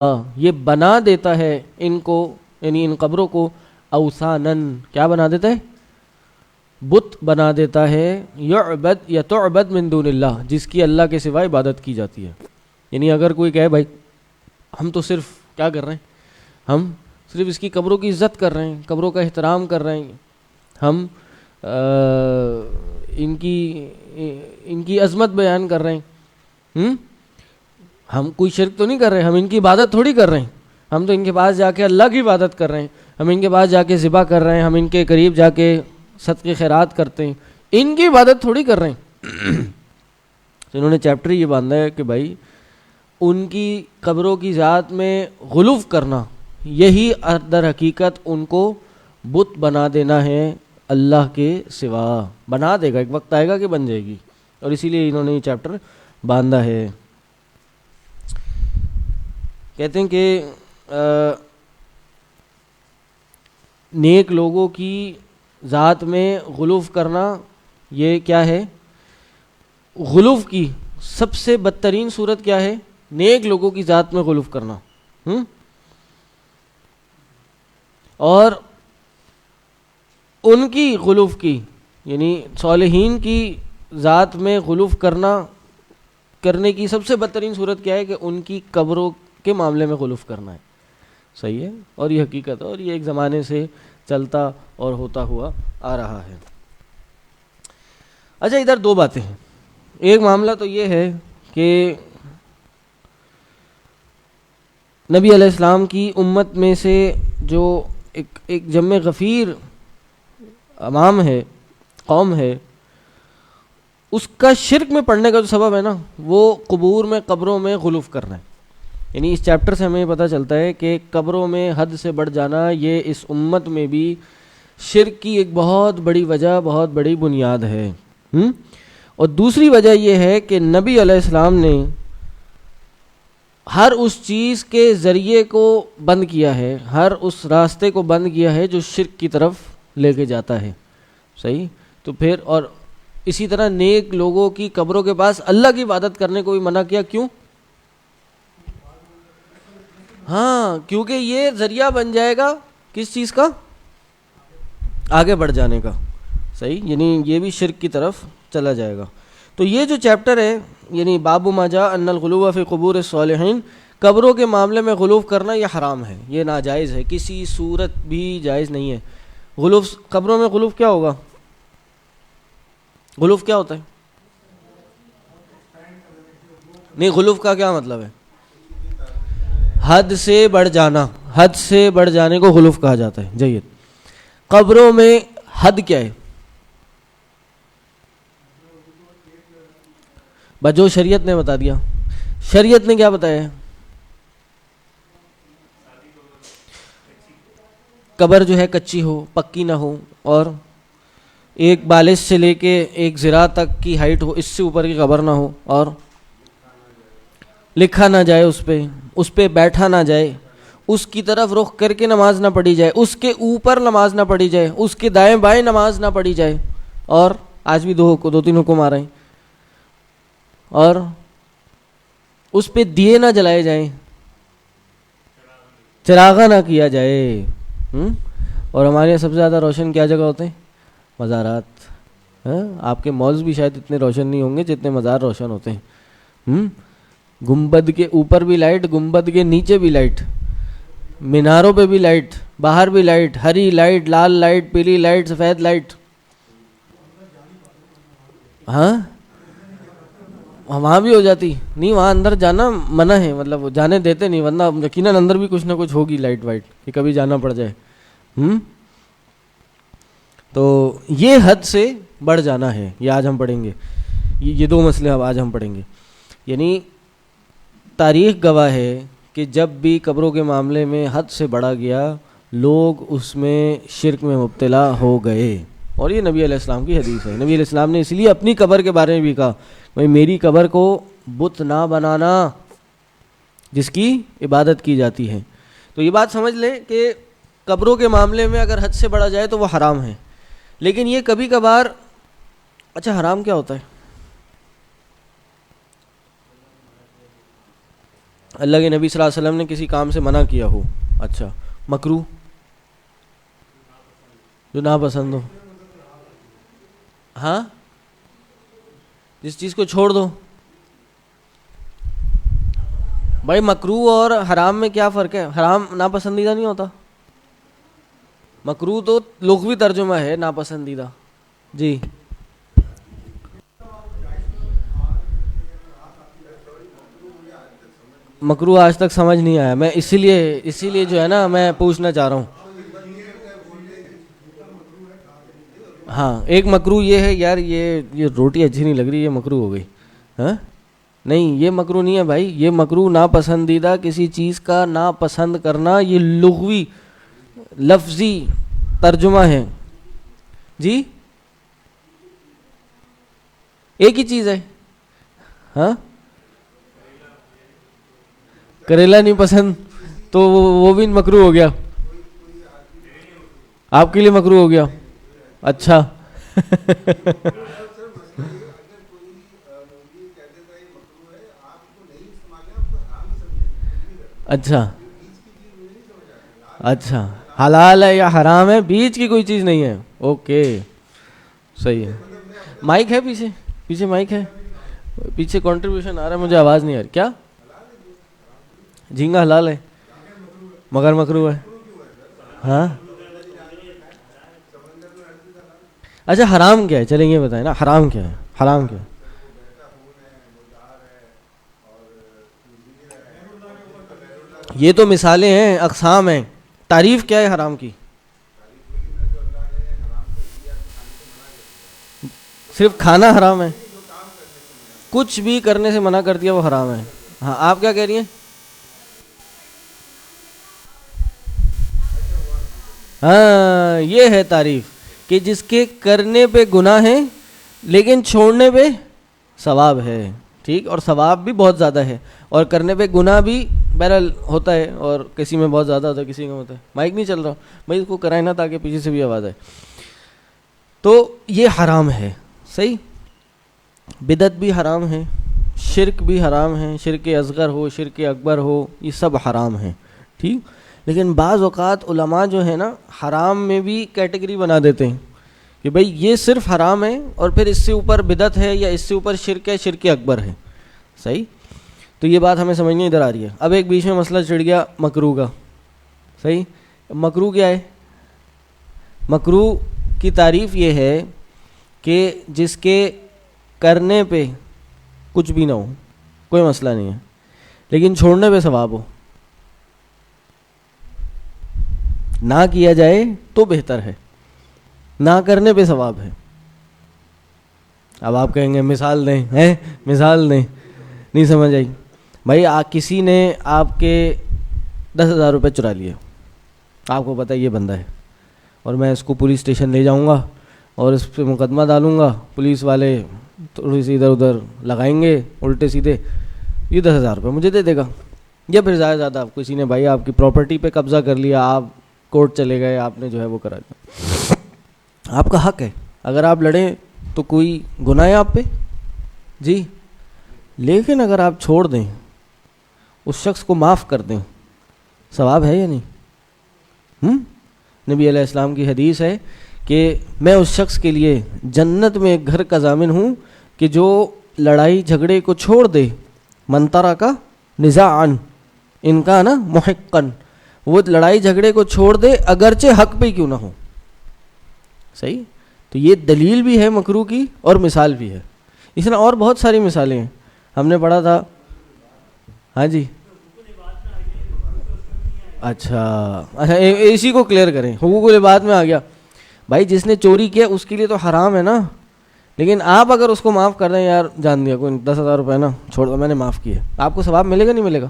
یہ بنا دیتا ہے ان کو، یعنی ان قبروں کو، اوثانن، کیا بنا دیتا ہے؟ بت بنا دیتا ہے، یعبد یا تعبد من دون اللہ، جس کی اللہ کے سوا عبادت کی جاتی ہے۔ یعنی اگر کوئی کہے بھائی ہم تو صرف کیا کر رہے ہیں، ہم صرف اس کی قبروں کی عزت کر رہے ہیں، قبروں کا احترام کر رہے ہیں، ہم ان کی عظمت بیان کر رہے ہیں، ہم کوئی شرک تو نہیں کر رہے، ہم ان کی عبادت تھوڑی کر رہے ہیں، ہم تو ان کے پاس جا کے اللہ کی عبادت کر رہے ہیں، ہم ان کے پاس جا کے ذبح کر رہے ہیں، ہم ان کے قریب جا کے صدقے خیرات کرتے ہیں، ان کی عبادت تھوڑی کر رہے ہیں۔ تو انہوں نے چیپٹر یہ باندھا ہے کہ بھائی ان کی قبروں کی ذات میں غلو کرنا، یہی در حقیقت ان کو بت بنا دینا ہے اللہ کے سوا۔ بنا دے گا، ایک وقت آئے گا کہ بن جائے گی، اور اسی لیے انہوں نے یہ چیپٹر باندھا ہے۔ کہتے ہیں کہ نیک لوگوں کی ذات میں غلو کرنا، یہ کیا ہے؟ غلو کی سب سے بدترین صورت کیا ہے؟ نیک لوگوں کی ذات میں غلو کرنا۔ اور ان کی غلو کی، یعنی صالحین کی ذات میں غلو کرنے کی سب سے بدترین صورت کیا ہے؟ کہ ان کی قبروں کے معاملے میں غلو کرنا ہے۔ صحیح ہے، اور یہ حقیقت ہے، اور یہ ایک زمانے سے چلتا اور ہوتا ہوا آ رہا ہے۔ اچھا، ادھر دو باتیں ہیں۔ ایک معاملہ تو یہ ہے کہ نبی علیہ السلام کی امت میں سے جو ایک جمع غفیر عوام ہے، قوم ہے، اس کا شرک میں پڑنے کا جو سبب ہے نا، وہ قبروں میں غلو کرنا ہے۔ یعنی اس چیپٹر سے ہمیں پتہ چلتا ہے کہ قبروں میں حد سے بڑھ جانا، یہ اس امت میں بھی شرک کی ایک بہت بڑی وجہ، بہت بڑی بنیاد ہے۔ اور دوسری وجہ یہ ہے کہ نبی علیہ السلام نے ہر اس چیز کے ذریعے کو بند کیا ہے، ہر اس راستے کو بند کیا ہے جو شرک کی طرف لے کے جاتا ہے۔ صحیح؟ تو پھر اور اسی طرح نیک لوگوں کی قبروں کے پاس اللہ کی عبادت کرنے کو بھی منع کیا۔ کیوں؟ ہاں، کیونکہ یہ ذریعہ بن جائے گا کس چیز کا؟ آگے بڑھ جانے کا۔ صحیح، یعنی یہ بھی شرک کی طرف چلا جائے گا۔ تو یہ جو چیپٹر ہے، یعنی باب ما جاء ان الغلو فی قبور الصالحین، قبروں کے معاملے میں غلو کرنا یہ حرام ہے، یہ ناجائز ہے، کسی صورت بھی جائز نہیں ہے۔ قبروں میں غلو کیا ہوگا؟ غلو کیا ہوتا ہے؟ نہیں، غلو کا کیا مطلب ہے؟ حد سے بڑھ جانا، حد سے بڑھ جانے کو غلو کہا جاتا ہے۔ جید، قبروں میں حد کیا ہے؟ جو شریعت نے بتا دیا۔ شریعت نے کیا بتایا ہے؟ قبر جو ہے کچی ہو، پکی نہ ہو، اور ایک بالش سے لے کے ایک ذراع تک کی ہائٹ ہو، اس سے اوپر کی قبر نہ ہو، اور لکھا نہ جائے اس پہ بیٹھا نہ جائے، اس کی طرف رخ کر کے نماز نہ پڑھی جائے، اس کے اوپر نماز نہ پڑھی جائے، اس کے دائیں بائیں نماز نہ پڑھی جائے، اور آج بھی دو تین حکم آ رہے ہیں، اور اس پہ دیے نہ جلائے جائیں، چراغاں نہ کیا جائے۔ اور ہمارے یہاں سب سے زیادہ روشن کیا جگہ ہوتے ہیں؟ مزارات۔ آپ کے مالز بھی شاید اتنے روشن نہیں ہوں گے جتنے مزار روشن ہوتے ہیں۔ گنبد کے اوپر بھی لائٹ، گنبد کے نیچے بھی لائٹ، میناروں پہ بھی لائٹ، باہر بھی لائٹ، ہری لائٹ، لال لائٹ، پیلی لائٹ، سفید لائٹ۔ ہاں، وہاں بھی ہو جاتی نہیں، وہاں اندر جانا منع ہے، مطلب جانے دیتے نہیں، ورنہ یقیناً اندر بھی کچھ نہ کچھ ہوگی لائٹ وائٹ کہ کبھی جانا پڑ جائے۔ تو یہ حد سے بڑھ جانا ہے، یہ آج ہم پڑھیں گے، یہ دو مسئلے اب آج ہم پڑھیں گے۔ یعنی تاریخ گواہ ہے کہ جب بھی قبروں کے معاملے میں حد سے بڑھا گیا، لوگ اس میں شرک میں مبتلا ہو گئے، اور یہ نبی علیہ السلام کی حدیث ہے۔ نبی علیہ السلام نے اس لیے اپنی قبر کے بارے میں بھی کہا، بھائی میری قبر کو بت نہ بنانا جس کی عبادت کی جاتی ہے۔ تو یہ بات سمجھ لیں کہ قبروں کے معاملے میں اگر حد سے بڑھا جائے تو وہ حرام ہے، لیکن یہ کبھی کبھار، اچھا حرام کیا ہوتا ہے؟ اللہ کے نبی صلی اللہ علیہ وسلم نے کسی کام سے منع کیا ہو. اچھا, مکروہ جو ناپسند ہو, ہاں جس چیز کو چھوڑ دو. بھائی مکروہ اور حرام میں کیا فرق ہے؟ حرام ناپسندیدہ نہیں ہوتا, مکروہ تو لغوی ترجمہ ہے ناپسندیدہ. جی مکروہ آج تک سمجھ نہیں آیا, میں اسی لیے جو ہے نا میں پوچھنا چاہ رہا ہوں. ہاں ایک مکروہ یہ ہے یار, یہ روٹی اچھی نہیں لگ رہی, یہ مکروہ ہو گئی. ہاں نہیں, یہ مکروہ نہیں ہے بھائی, یہ مکروہ ناپسندیدہ کسی چیز کا ناپسند کرنا, یہ لغوی لفظی ترجمہ ہے. جی ایک ہی چیز ہے. ہاں کریلا نہیں پسند تو وہ بھی مکروہ ہو گیا, آپ کے لیے مکروہ ہو گیا. اچھا اچھا اچھا, حلال ہے یا حرام ہے, بیچ کی کوئی چیز نہیں ہے. اوکے صحیح ہے. مائک ہے پیچھے مائک ہے, پیچھے کنٹریبیوشن آ رہا ہے, مجھے آواز نہیں آ رہی. کیا جھینگا حلال ہے مگر مکروہ ہے؟ ہاں اچھا حرام کیا ہے, چلیں یہ بتائیں نا, حرام کیا ہے؟ حرام کیا ہے؟ یہ تو مثالیں ہیں, اقسام ہیں, تعریف کیا ہے حرام کی؟ صرف کھانا حرام ہے؟ کچھ بھی کرنے سے منع کر دیا وہ حرام ہے. ہاں آپ کیا کہہ رہی ہیں؟ ہاں یہ ہے تعریف, کہ جس کے کرنے پہ گناہ ہے لیکن چھوڑنے پہ ثواب ہے. ٹھیک, اور ثواب بھی بہت زیادہ ہے, اور کرنے پہ گناہ بھی بہرحال ہوتا ہے, اور کسی میں بہت زیادہ ہوتا ہے کسی میں ہوتا ہے. مائک نہیں چل رہا بھائی, اس کو کرائے نا تاکہ پیچھے سے بھی آواز آئے. تو یہ حرام ہے. صحیح, بدعت بھی حرام ہے, شرک بھی حرام ہے, شرک اصغر ہو شرک اکبر ہو, یہ سب حرام ہیں. ٹھیک, لیکن بعض اوقات علماء جو ہے نا حرام میں بھی کیٹیگری بنا دیتے ہیں کہ بھئی یہ صرف حرام ہے, اور پھر اس سے اوپر بدعت ہے یا اس سے اوپر شرک ہے, شرک اکبر ہے. صحیح, تو یہ بات ہمیں سمجھنے ادھر آ رہی ہے. اب ایک بیچ میں مسئلہ چڑھ گیا مکروہ کا. صحیح, مکروہ کیا ہے؟ مکروہ کی تعریف یہ ہے کہ جس کے کرنے پہ کچھ بھی نہ ہو, کوئی مسئلہ نہیں ہے, لیکن چھوڑنے پہ ثواب ہو. نہ کیا جائے تو بہتر ہے, نہ کرنے پہ ثواب ہے. اب آپ کہیں گے مثال دیں, ہیں مثال دیں, نہیں سمجھ آئی. بھائی کسی نے آپ کے 10,000 روپے چرا لیے, آپ کو پتہ ہے یہ بندہ ہے, اور میں اس کو پولیس اسٹیشن لے جاؤں گا اور اس پہ مقدمہ ڈالوں گا. پولیس والے تھوڑی سی ادھر ادھر لگائیں گے الٹے سیدھے, یہ 10,000 روپے مجھے دے دے گا. یا پھر زیادہ آپ کسی نے بھائی آپ کی پراپرٹی پہ قبضہ کر لیا, آپ کورٹ چلے گئے, آپ نے جو ہے وہ کرا دیا. آپ کا حق ہے, اگر آپ لڑیں تو کوئی گناہ ہے آپ پہ؟ جی, لیکن اگر آپ چھوڑ دیں, اس شخص کو معاف کر دیں, ثواب ہے یا نہیں؟ نبی علیہ السلام کی حدیث ہے کہ میں اس شخص کے لیے جنت میں ایک گھر کا ضامن ہوں کہ جو لڑائی جھگڑے کو چھوڑ دے. من ترک نزاعا ان کان محقا, وہ لڑائی جھگڑے کو چھوڑ دے اگرچہ حق پہ کیوں نہ ہو. صحیح, تو یہ دلیل بھی ہے مکروہ کی اور مثال بھی ہے. اس طرح اور بہت ساری مثالیں ہیں, ہم نے پڑھا تھا. ہاں جی, اچھا اسی کو کلیئر کریں, حقوق العباد میں آ گیا. بھائی جس نے چوری کیا اس کے لیے تو حرام ہے نا, لیکن آپ اگر اس کو معاف کر دیں, یار جان دیا کوئی 10,000 روپے نا چھوڑ دو, میں نے معاف کیے, آپ کو ثواب ملے گا نہیں ملے گا؟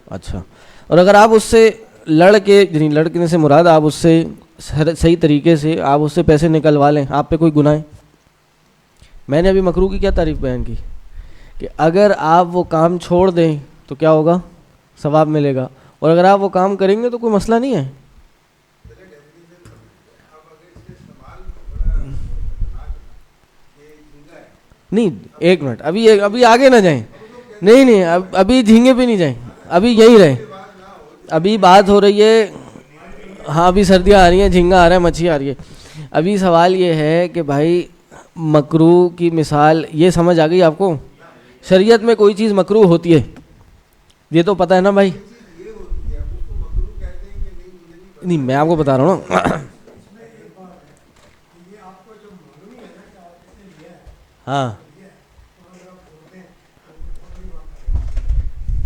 اچھا, اور اگر آپ اس سے لڑکنے سے مراد آپ اس سے صحیح طریقے سے آپ اس سے پیسے نکلوا لیں, آپ پہ کوئی گناہ ہے؟ میں نے ابھی مکروہ کی کیا تعریف بیان کی کہ اگر آپ وہ کام چھوڑ دیں تو کیا ہوگا؟ ثواب ملے گا, اور اگر آپ وہ کام کریں گے تو کوئی مسئلہ نہیں ہے. نہیں ایک منٹ, ابھی آگے نہ جائیں, نہیں ابھی جھینگے پہ نہیں جائیں, ابھی یہی رہے. ابھی بات ہو رہی ہے, ہاں ابھی سردیاں آ رہی ہیں, جھینگا آ رہا ہے, مچھلی آ رہی ہے. ابھی سوال یہ ہے کہ بھائی مکروہ کی مثال یہ سمجھ آ گئی آپ کو؟ شریعت میں کوئی چیز مکروہ ہوتی ہے یہ تو پتہ ہے نا بھائی. نہیں میں آپ کو بتا رہا ہوں نا. ہاں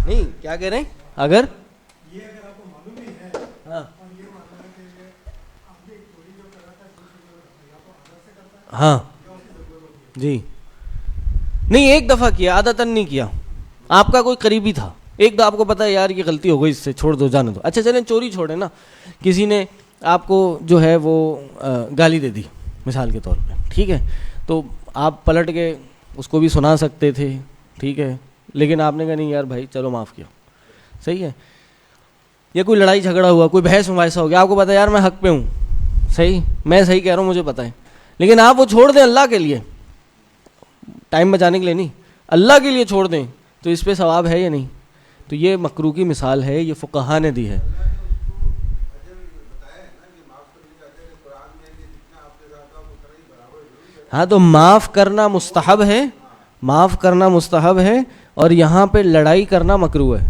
نہیں کیا کہہ رہے ہیں اگر ہاں ہاں جی نہیں ایک دفعہ کیا, عادتاً نہیں کیا. آپ کا کوئی قریبی تھا, ایک دو آپ کو پتا ہے یار یہ غلطی ہو گئی, اس سے چھوڑ دو, جانے دو. اچھا چلیں چوری چھوڑیں نا, کسی نے آپ کو جو ہے وہ گالی دے دی مثال کے طور پہ, ٹھیک ہے, تو آپ پلٹ کے اس کو بھی سنا سکتے تھے, ٹھیک ہے, لیکن آپ نے کہا نہیں یار بھائی چلو معاف کیا, صحیح ہے. یا کوئی لڑائی جھگڑا ہوا, کوئی بحث مباحثہ ہو گیا, آپ کو پتا ہے یار میں حق پہ ہوں, صحیح, میں صحیح کہہ رہا ہوں, مجھے پتا ہے, لیکن آپ وہ چھوڑ دیں اللہ کے لیے, ٹائم بچانے کے لیے نہیں, اللہ کے لیے چھوڑ دیں, تو اس پہ ثواب ہے یا نہیں؟ تو یہ مکروہ کی مثال ہے, یہ فقہا نے دی ہے. ہاں تو معاف کرنا مستحب ہے, معاف کرنا مستحب ہے, اور یہاں پہ لڑائی کرنا مکروہ ہے.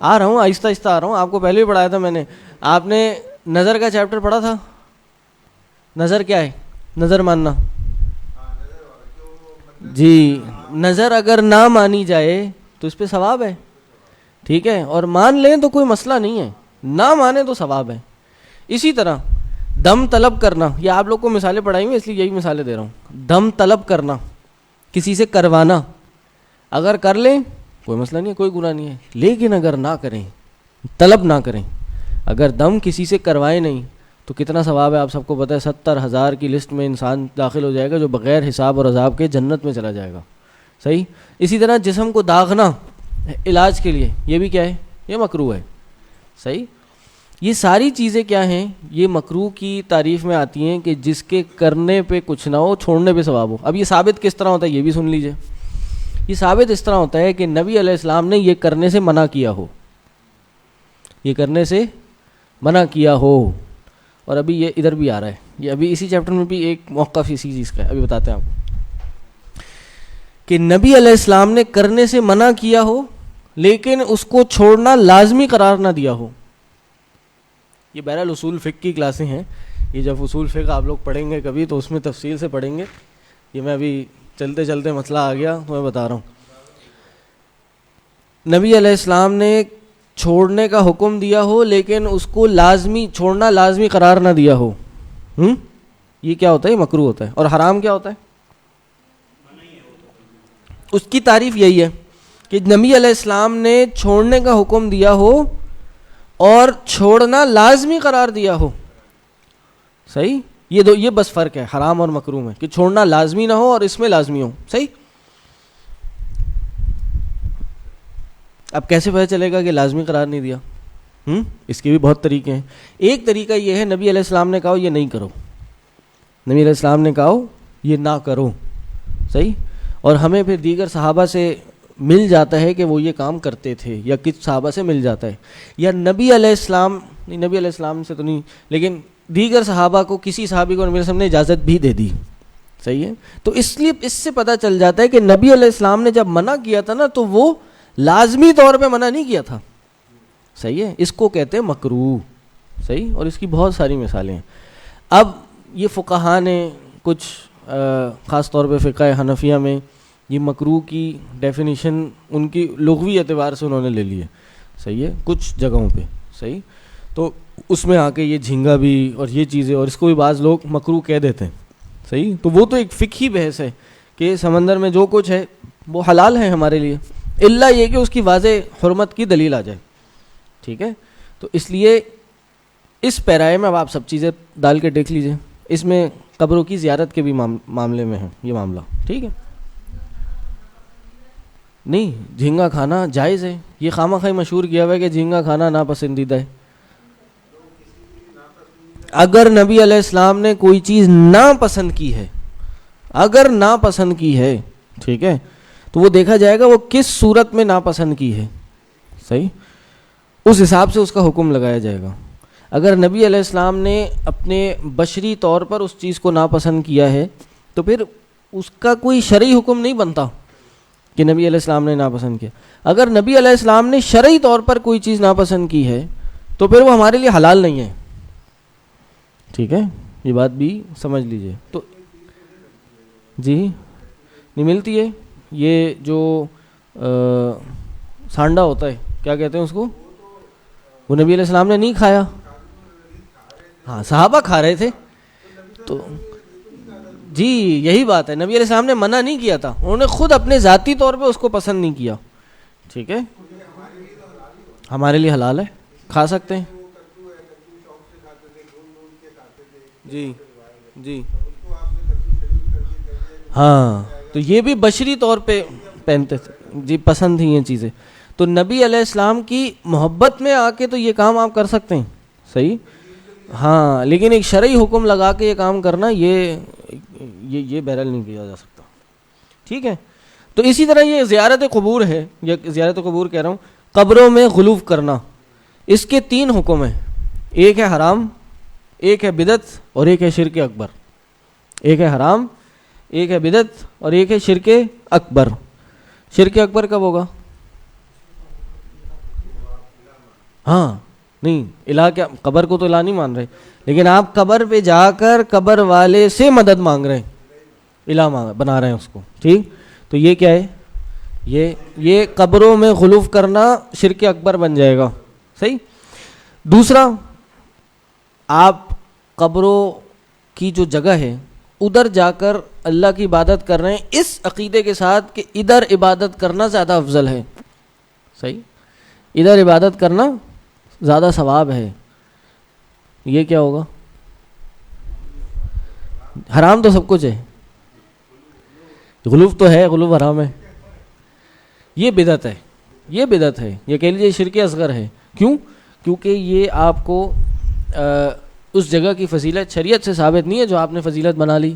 آ رہا ہوں آہستہ آہستہ آ رہا ہوں, آپ کو پہلے بھی پڑھایا تھا میں نے. آپ نے نظر کا چیپٹر پڑھا تھا, نظر کیا ہے؟ نظر ماننا. جی نظر اگر نہ مانی جائے تو اس پہ ثواب ہے, ٹھیک ہے, اور مان لیں تو کوئی مسئلہ نہیں ہے, نہ مانے تو ثواب ہے. اسی طرح دم طلب کرنا, یہ آپ لوگ کو مثالیں پڑھائی ہوئی اس لیے یہی مثالیں دے رہا ہوں. دم طلب کرنا, کسی سے کروانا, اگر کر لیں کوئی مسئلہ نہیں ہے, کوئی گناہ نہیں ہے, لیکن اگر نہ کریں, طلب نہ کریں, اگر دم کسی سے کروائے نہیں تو کتنا ثواب ہے آپ سب کو پتہ ہے. 70,000 کی لسٹ میں انسان داخل ہو جائے گا جو بغیر حساب اور عذاب کے جنت میں چلا جائے گا, صحیح. اسی طرح جسم کو داغنا علاج کے لیے, یہ بھی کیا ہے؟ یہ مکروہ ہے, صحیح. یہ ساری چیزیں کیا ہیں؟ یہ مکروہ کی تعریف میں آتی ہیں کہ جس کے کرنے پہ کچھ نہ ہو, چھوڑنے پہ ثواب ہو. اب یہ ثابت کس طرح ہوتا ہے یہ بھی سن لیجئے. یہ ثابت اس طرح ہوتا ہے کہ نبی علیہ السلام نے یہ کرنے سے منع کیا ہو, یہ کرنے سے منع کیا ہو. اور ابھی یہ ادھر بھی آ رہا ہے, یہ ابھی اسی چیپٹر میں بھی ایک موقف اسی چیز کا ہے, ابھی بتاتے ہیں آپ کو, کہ نبی علیہ السلام نے کرنے سے منع کیا ہو لیکن اس کو چھوڑنا لازمی قرار نہ دیا ہو. یہ بہرحال اصول فقہ کی کلاسیں ہیں, یہ جب اصول فقہ آپ لوگ پڑھیں گے کبھی تو اس میں تفصیل سے پڑھیں گے. یہ میں ابھی چلتے چلتے مسئلہ آ گیا تو میں بتا رہا ہوں. نبی علیہ السلام نے چھوڑنے کا حکم دیا ہو لیکن اس کو لازمی چھوڑنا لازمی قرار نہ دیا ہو, یہ کیا ہوتا ہے؟ یہ مکروہ ہوتا ہے. اور حرام کیا ہوتا ہے؟ اس کی تعریف یہی ہے کہ نبی علیہ السلام نے چھوڑنے کا حکم دیا ہو اور چھوڑنا لازمی قرار دیا ہو, صحیح. یہ بس فرق ہے حرام اور مکروہ میں, کہ چھوڑنا لازمی نہ ہو اور اس میں لازمی ہو, صحیح. اب کیسے پتہ چلے گا کہ لازمی قرار نہیں دیا؟ اس کے بھی بہت طریقے ہیں. ایک طریقہ یہ ہے, نبی علیہ السلام نے کہا یہ نہیں کرو, نبی علیہ السلام نے کہا یہ نہ کرو, صحیح. اور ہمیں پھر دیگر صحابہ سے مل جاتا ہے کہ وہ یہ کام کرتے تھے, یا کس صحابہ سے مل جاتا ہے, یا نبی علیہ السلام نہیں, نبی علیہ السلام سے تو نہیں, لیکن دیگر صحابہ کو کسی صحابی کو نبی علیہ السلام نے اجازت بھی دے دی, صحیح ہے. تو اس لیے اس سے پتہ چل جاتا ہے کہ نبی علیہ السلام نے جب منع کیا تھا نا تو وہ لازمی طور پہ منع نہیں کیا تھا, صحیح ہے. اس کو کہتے ہیں مکروہ, صحیح. اور اس کی بہت ساری مثالیں ہیں. اب یہ فقہا نے کچھ خاص طور پہ فقہ حنفیہ میں یہ مکروہ کی ڈیفینیشن ان کی لغوی اعتبار سے انہوں نے لے لی ہے, صحیح ہے, کچھ جگہوں پہ, صحیح. تو اس میں آ کے یہ جھینگا بھی اور یہ چیزیں, اور اس کو بھی بعض لوگ مکروہ کہہ دیتے ہیں, صحیح. تو وہ تو ایک فقہی بحث ہے کہ سمندر میں جو کچھ ہے وہ حلال ہے ہمارے لیے, الا یہ کہ اس کی واضح حرمت کی دلیل آ جائے, ٹھیک ہے. تو اس لیے اس پیرائے میں اب آپ سب چیزیں ڈال کے دیکھ لیجئے, اس میں قبروں کی زیارت کے بھی معاملے میں ہے یہ معاملہ, ٹھیک ہے. نہیں جھینگا کھانا جائز ہے, یہ خواہ مخواہ مشہور کیا ہوا ہے کہ جھینگا کھانا ناپسندیدہ ہے. اگر نبی علیہ السلام نے کوئی چیز ناپسند کی ہے, اگر ناپسند کی ہے, ٹھیک ہے, تو وہ دیکھا جائے گا وہ کس صورت میں ناپسند کی ہے، صحیح، اس حساب سے اس کا حکم لگایا جائے گا. اگر نبی علیہ السلام نے اپنے بشری طور پر اس چیز کو ناپسند کیا ہے تو پھر اس کا کوئی شرعی حکم نہیں بنتا کہ نبی علیہ السلام نے ناپسند کیا. اگر نبی علیہ السلام نے شرعی طور پر کوئی چیز ناپسند کی ہے تو پھر وہ ہمارے لیے حلال نہیں ہے. ٹھیک ہے، یہ بات بھی سمجھ لیجئے. تو جی نہیں ملتی ہے. یہ جو سانڈا ہوتا ہے، کیا کہتے ہیں اس کو، وہ نبی علیہ السلام نے نہیں کھایا. ہاں صحابہ کھا رہے تھے. تو جی یہی بات ہے، نبی علیہ السلام نے منع نہیں کیا تھا، انہوں نے خود اپنے ذاتی طور پہ اس کو پسند نہیں کیا. ٹھیک ہے، ہمارے لیے حلال ہے، کھا سکتے ہیں. جی جی ہاں، تو یہ بھی بشری طور پہ پہنتے تھے جی، پسند تھیں یہ چیزیں. تو نبی علیہ السلام کی محبت میں آ کے تو یہ کام آپ کر سکتے ہیں، صحیح. ہاں لیکن ایک شرعی حکم لگا کے یہ کام کرنا یہ بہرحال نہیں کیا جا سکتا. ٹھیک ہے. تو اسی طرح یہ زیارت قبور ہے، یہ زیارت قبور کہہ رہا ہوں، قبروں میں غلو کرنا، اس کے 3 حکم ہیں. ایک ہے حرام، ایک ہے بدعت، اور ایک ہے شرک اکبر. ایک ہے حرام، ایک ہے بدعت، اور ایک ہے شرک اکبر. شرک اکبر کب ہوگا؟ ہاں نہیں، الہ کیا، قبر کو تو الہ نہیں مان رہے، لیکن آپ قبر پہ جا کر قبر والے سے مدد مانگ رہے ہیں، الہ بنا رہے ہیں اس کو. ٹھیک، تو یہ کیا ہے، یہ قبروں میں غلو کرنا شرک اکبر بن جائے گا. صحیح. دوسرا، آپ قبروں کی جو جگہ ہے ادھر جا کر اللہ کی عبادت کر رہے ہیں اس عقیدے کے ساتھ کہ ادھر عبادت کرنا زیادہ افضل ہے. صحیح، ادھر عبادت کرنا زیادہ ثواب ہے. یہ کیا ہوگا؟ حرام تو سب کچھ ہے، غلو تو ہے، غلو حرام ہے. یہ بدعت ہے، یہ بدعت ہے، یہ کہہ لیجیے شرک اصغر ہے. کیوں؟ کیونکہ یہ آپ کو اس جگہ کی فضیلت شریعت سے ثابت نہیں ہے جو آپ نے فضیلت بنا لی.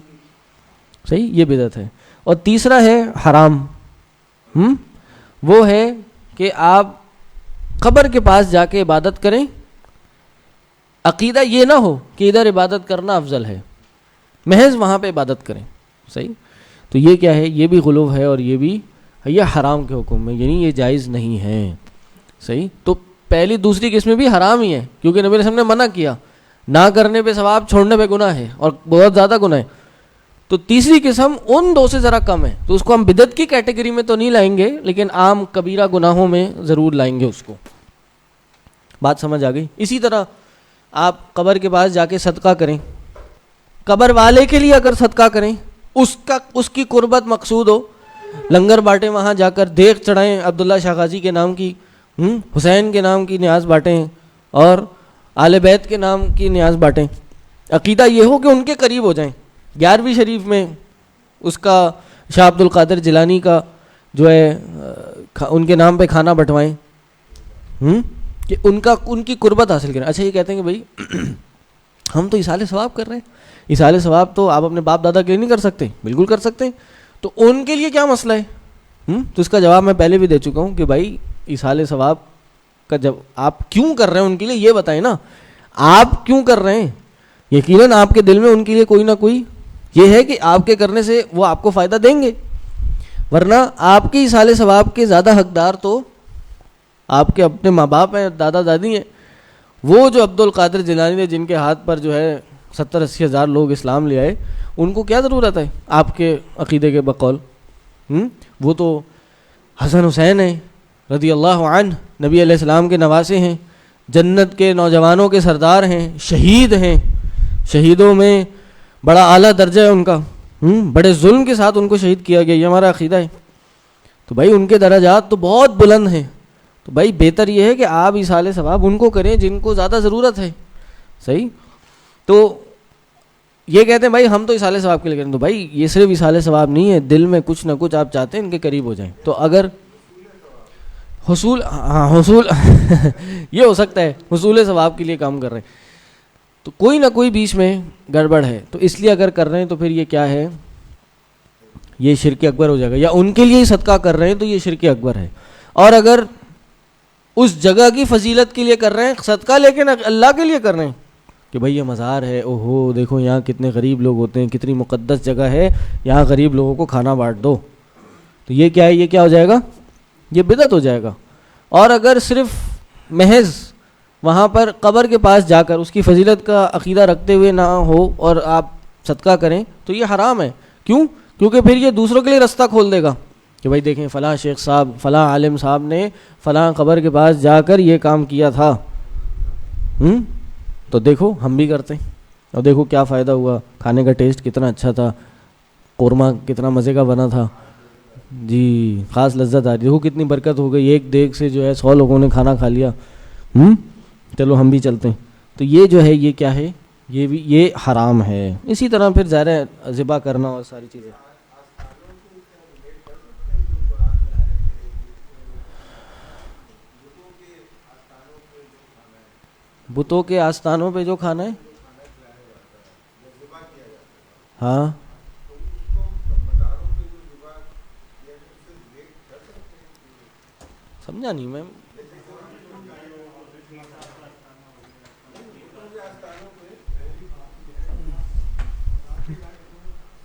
صحیح، یہ بدعت ہے. اور تیسرا ہے حرام، وہ ہے کہ آپ قبر کے پاس جا کے عبادت کریں، عقیدہ یہ نہ ہو کہ ادھر عبادت کرنا افضل ہے، محض وہاں پہ عبادت کریں. صحیح. تو یہ کیا ہے، یہ بھی غلو ہے، اور یہ حرام کے حکم میں، یعنی یہ جائز نہیں ہے. صحیح. تو پہلی دوسری قسم بھی حرام ہی ہے، کیونکہ نبی علیہ السلام نے منع کیا، نہ کرنے پہ ثواب، چھوڑنے پہ گناہ ہے، اور بہت زیادہ گناہ ہے. تو تیسری قسم ان 2 سے ذرا کم ہے، تو اس کو ہم بدعت کی کیٹیگری میں تو نہیں لائیں گے، لیکن عام کبیرہ گناہوں میں ضرور لائیں گے اس کو. بات سمجھ آ گئی؟ اسی طرح آپ قبر کے پاس جا کے صدقہ کریں، قبر والے کے لیے اگر صدقہ کریں، اس کی قربت مقصود ہو، لنگر بانٹیں وہاں جا کر، دیغ چڑھائیں عبداللہ شاہ غازی کے نام کی، حسین کے نام کی نیاز بانٹیں، اور آل بیت کے نام کی نیاز بانٹیں. عقیدہ یہ ہو کہ ان کے قریب ہو جائیں. 11ویں شریف میں اس کا شاہ عبد القادر جیلانی کا جو ہے ان کے نام پہ کھانا بٹوائیں، کہ ان کی قربت حاصل کریں. اچھا، یہ کہتے ہیں کہ بھائی ہم تو ایصال ثواب کر رہے ہیں. ایصال ثواب تو آپ اپنے باپ دادا کے لیے نہیں کر سکتے؟ بالکل کر سکتے ہیں. تو ان کے لیے کیا مسئلہ ہے؟ تو اس کا جواب میں پہلے بھی دے چکا ہوں کہ بھائی ایصال ثواب کا جب آپ کیوں کر رہے ہیں ان کے لیے یہ بتائیں نا، آپ کیوں کر رہے ہیں. یقیناً آپ کے دل میں ان کے لیے کوئی نہ کوئی یہ ہے کہ آپ کے کرنے سے وہ آپ کو فائدہ دیں گے، ورنہ آپ کے ایصال ثواب کے زیادہ حقدار تو آپ کے اپنے ماں باپ ہیں، دادا دادی ہیں. وہ جو عبد القادر جیلانی نے جن کے ہاتھ پر جو ہے 70-80 ہزار لوگ اسلام لے آئے، ان کو کیا ضرورت ہے آپ کے عقیدے کے بقول؟ وہ تو حسن حسین ہیں رضی اللہ عنہ، نبی علیہ السلام کے نواسے ہیں، جنت کے نوجوانوں کے سردار ہیں، شہید ہیں، شہیدوں میں بڑا اعلیٰ درجہ ہے ان کا، بڑے ظلم کے ساتھ ان کو شہید کیا گیا، یہ ہمارا عقیدہ ہے. تو بھائی ان کے درجات تو بہت بلند ہیں. تو بھائی بہتر یہ ہے کہ آپ ایصال ثواب ان کو کریں جن کو زیادہ ضرورت ہے. صحیح. تو یہ کہتے ہیں بھائی ہم تو ایصال ثواب کے لیے کریں. تو بھائی یہ صرف ایصال ثواب نہیں ہے، دل میں کچھ نہ کچھ آپ چاہتے ہیں ان کے قریب ہو جائیں. تو اگر حصول یہ ہو سکتا ہے حصول ثواب کے لیے کام کر رہے ہیں، تو کوئی نہ کوئی بیچ میں گڑبڑ ہے. تو اس لیے اگر کر رہے ہیں تو پھر یہ کیا ہے، یہ شرک اکبر ہو جائے گا. یا ان کے لیے ہی صدقہ کر رہے ہیں تو یہ شرک اکبر ہے. اور اگر اس جگہ کی فضیلت کے لیے کر رہے ہیں صدقہ لیکن اللہ کے لیے کر رہے ہیں کہ بھئی یہ مزار ہے، اوہو دیکھو یہاں کتنے غریب لوگ ہوتے ہیں، کتنی مقدس جگہ ہے، یہاں غریب لوگوں کو کھانا بانٹ دو، تو یہ کیا ہے؟ یہ کیا ہو جائے گا؟ یہ بدعت ہو جائے گا. اور اگر صرف محض وہاں پر قبر کے پاس جا کر اس کی فضیلت کا عقیدہ رکھتے ہوئے نہ ہو اور آپ صدقہ کریں تو یہ حرام ہے. کیوں؟ کیونکہ پھر یہ دوسروں کے لیے رستہ کھول دے گا کہ بھائی دیکھیں فلاں شیخ صاحب، فلاں عالم صاحب نے فلاں قبر کے پاس جا کر یہ کام کیا تھا، تو دیکھو ہم بھی کرتے ہیں، اور دیکھو کیا فائدہ ہوا، کھانے کا ٹیسٹ کتنا اچھا تھا، قورمہ کتنا مزے کا بنا تھا، جی خاص لذت آ رہی، دیکھو کتنی برکت ہو گئی، ایک دیگ سے جو ہے 100 لوگوں نے کھانا کھا لیا، چلو ہم بھی چلتے ہیں. تو یہ جو ہے یہ کیا ہے؟ یہ حرام ہے. اسی طرح پھر ظاہر ہے ذبح کرنا اور ساری چیزیں. بتوں کے آستانوں پہ جو کھانا ہے، ہاں سمجھا نہیں میں.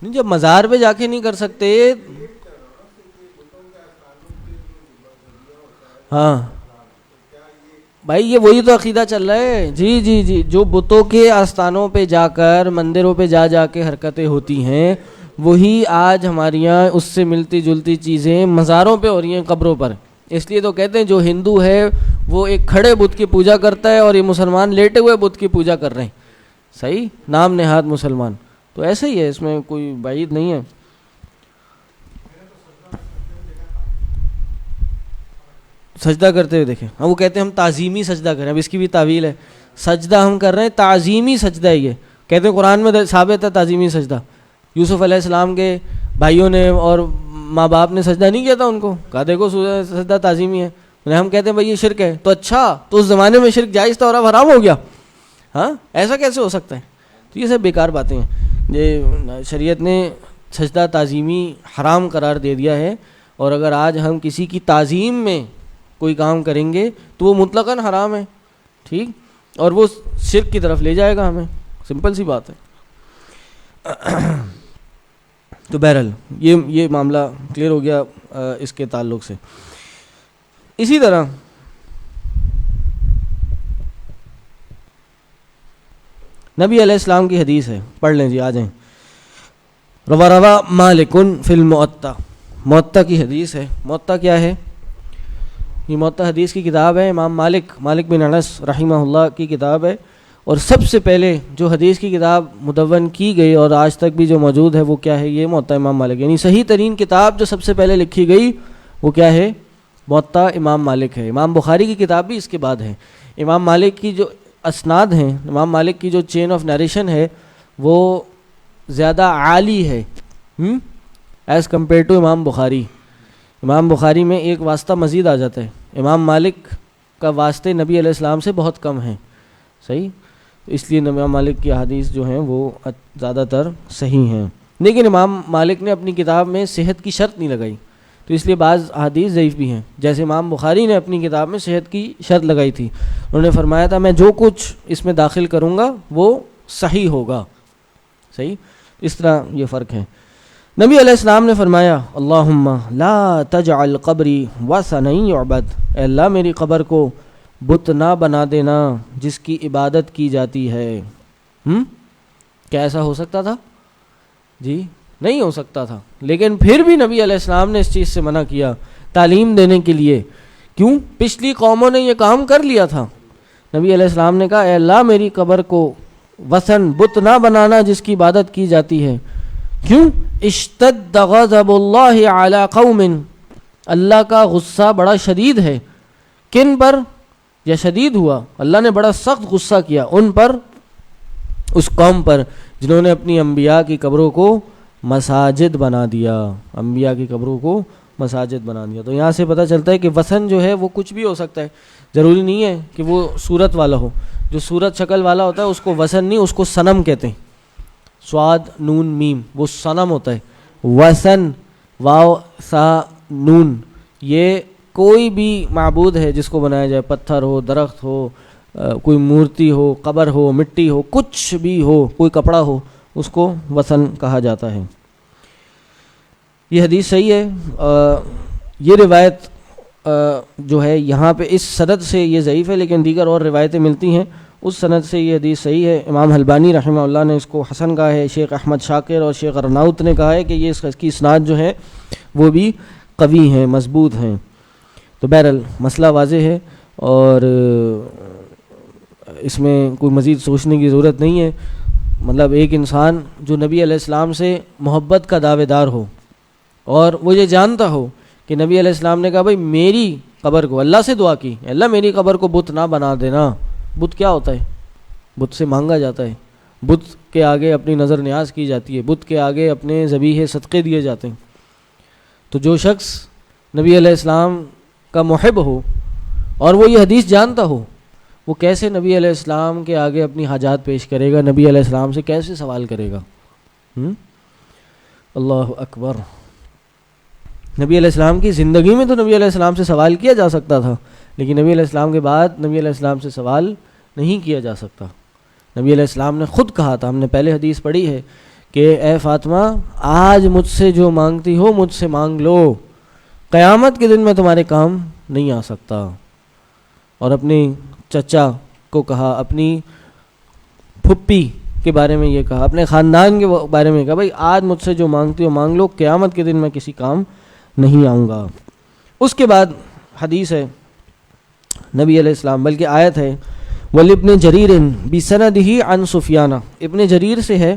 نہیں جب مزار پہ جا کے نہیں کر سکتے، ہاں بھائی یہ وہی تو عقیدہ چل رہا ہے. جی جی جی، جو بتوں کے آستانوں پہ جا کر مندروں پہ جا کے حرکتیں ہوتی ہیں وہی آج ہمارے یہاں اس سے ملتی جلتی چیزیں مزاروں پہ ہو رہی ہیں، قبروں پر. اس لیے تو کہتے ہیں جو ہندو ہے وہ ایک کھڑے بت کی پوجا کرتا ہے اور یہ مسلمان لیٹے ہوئے بت کی پوجا کر رہے ہیں. صحیح، نام نہاد مسلمان. تو ایسے ہی ہے، اس میں کوئی بعید نہیں ہے. سجدہ کرتے ہوئے دیکھیں، ہاں وہ کہتے ہیں ہم تعظیمی سجدہ کریں. اب اس کی بھی تعویل ہے، سجدہ ہم کر رہے ہیں تعظیمی سجدہ ہے. یہ کہتے ہیں قرآن میں ثابت ہے تعظیمی سجدہ. یوسف علیہ السلام کے بھائیوں نے اور ماں باپ نے سجدہ نہیں کیا تھا ان کو، کہا دیکھو سجدہ تعظیمی ہے. ہم کہتے ہیں بھائی یہ شرک ہے. تو اچھا تو اس زمانے میں شرک جائز تھا اور اب حرام ہو گیا؟ ہاں ایسا کیسے ہو سکتا ہے؟ تو یہ سب بیکار باتیں ہیں. یہ شریعت نے سجدہ تعظیمی حرام قرار دے دیا ہے، اور اگر آج ہم کسی کی تعظیم میں کوئی کام کریں گے تو وہ مطلقاً حرام ہے. ٹھیک، اور وہ شرک کی طرف لے جائے گا ہمیں. سمپل سی بات ہے. تو بہرحال یہ معاملہ کلیئر ہو گیا اس کے تعلق سے. اسی طرح نبی علیہ السلام کی حدیث ہے، پڑھ لیں جی، آ جائیں. روا مالک فی الموطا، موطا کی حدیث ہے. موطا کیا ہے؟ یہ موطا حدیث کی کتاب ہے. امام مالک بن انس رحمہ اللہ کی کتاب ہے. اور سب سے پہلے جو حدیث کی کتاب مدون کی گئی اور آج تک بھی جو موجود ہے وہ کیا ہے؟ یہ موطا امام مالک. یعنی صحیح ترین کتاب جو سب سے پہلے لکھی گئی وہ کیا ہے؟ موطا امام مالک ہے. امام بخاری کی کتاب بھی اس کے بعد ہے. امام مالک کی جو اسناد ہیں، امام مالک کی جو چین آف نریشن ہے وہ زیادہ عالی ہے ایز کمپیئر ٹو امام بخاری. امام بخاری میں ایک واسطہ مزید آ جاتا ہے. امام مالک کا واسطے نبی علیہ السلام سے بہت کم ہیں. صحیح، اس لیے امام مالک کی احادیث جو ہیں وہ زیادہ تر صحیح ہیں. لیکن امام مالک نے اپنی کتاب میں صحت کی شرط نہیں لگائی، تو اس لیے بعض احادیث ضعیف بھی ہیں. جیسے امام بخاری نے اپنی کتاب میں صحت کی شرط لگائی تھی. انہوں نے فرمایا تھا میں جو کچھ اس میں داخل کروں گا وہ صحیح ہوگا. صحیح، اس طرح یہ فرق ہے. نبی علیہ السلام نے فرمایا اللہم لا تجعل قبری وثنا یعبد، اے اللہ میری قبر کو بت نہ بنا دینا جس کی عبادت کی جاتی ہے. کیا ایسا ہو سکتا تھا؟ جی نہیں ہو سکتا تھا. لیکن پھر بھی نبی علیہ السلام نے اس چیز سے منع کیا تعلیم دینے کے لیے. کیوں؟ پچھلی قوموں نے یہ کام کر لیا تھا. نبی علیہ السلام نے کہا اے اللہ میری قبر کو وثن بت نہ بنانا جس کی عبادت کی جاتی ہے. کیوں؟ اشتد غضب اللہ علی قوم، اللہ کا غصہ بڑا شدید ہے. کن پر یہ شدید ہوا؟ اللہ نے بڑا سخت غصہ کیا ان پر، اس قوم پر جنہوں نے اپنی انبیاء کی قبروں کو مساجد بنا دیا. انبیاء کی قبروں کو مساجد بنا دیا. تو یہاں سے پتہ چلتا ہے کہ وثن جو ہے وہ کچھ بھی ہو سکتا ہے. ضروری نہیں ہے کہ وہ صورت والا ہو. جو صورت شکل والا ہوتا ہے اس کو وثن نہیں، اس کو صنم کہتے ہیں. سواد نون میم، وہ صنم ہوتا ہے. وثن واو سا نون، یہ کوئی بھی معبود ہے جس کو بنایا جائے، پتھر ہو، درخت ہو، کوئی مورتی ہو، قبر ہو، مٹی ہو، کچھ بھی ہو، کوئی کپڑا ہو، اس کو وثن کہا جاتا ہے۔ یہ حدیث صحیح ہے۔ یہ روایت جو ہے یہاں پہ اس سند سے یہ ضعیف ہے، لیکن دیگر اور روایتیں ملتی ہیں اس سند سے یہ حدیث صحیح ہے۔ امام البانی رحمہ اللہ نے اس کو حسن کہا ہے، شیخ احمد شاکر اور شیخ ارناؤت نے کہا ہے کہ یہ اس کی اسناد جو ہے وہ بھی قوی ہیں، مضبوط ہیں۔ تو بہرحال مسئلہ واضح ہے اور اس میں کوئی مزید سوچنے کی ضرورت نہیں ہے۔ مطلب ایک انسان جو نبی علیہ السلام سے محبت کا دعوے دار ہو اور وہ یہ جانتا ہو کہ نبی علیہ السلام نے کہا بھائی میری قبر کو، اللہ سے دعا کی، اللہ میری قبر کو بت نہ بنا دینا۔ بت کیا ہوتا ہے؟ بت سے مانگا جاتا ہے، بت کے آگے اپنی نظر نیاز کی جاتی ہے، بت کے آگے اپنے ذبیحے صدقے دیے جاتے ہیں۔ تو جو شخص نبی علیہ السلام کا محب ہو اور وہ یہ حدیث جانتا ہو، وہ کیسے نبی علیہ السلام کے آگے اپنی حاجات پیش کرے گا؟ نبی علیہ السلام سے کیسے سوال کرے گا؟ اللہ اکبر۔ نبی علیہ السلام کی زندگی میں تو نبی علیہ السلام سے سوال کیا جا سکتا تھا، لیکن نبی علیہ السلام کے بعد نبی علیہ السلام سے سوال نہیں کیا جا سکتا۔ نبی علیہ السلام نے خود کہا تھا، ہم نے پہلے حدیث پڑھی ہے کہ اے فاطمہ آج مجھ سے جو مانگتی ہو مجھ سے مانگ لو، قیامت کے دن میں تمہارے کام نہیں آ سکتا۔ اور اپنی چچا کو کہا، اپنی پھپھی کے بارے میں یہ کہا، اپنے خاندان کے بارے میں کہا بھائی آج مجھ سے جو مانگتی ہو مانگ لو، قیامت کے دن میں کسی کام نہیں آؤں گا۔ اس کے بعد حدیث ہے نبی علیہ السلام، بلکہ آیت ہے وَلِبْنِ جَرِيرٍ بِسَنَدِهِ عَنْ سُفْيَانَ، ابن جریر سے ہے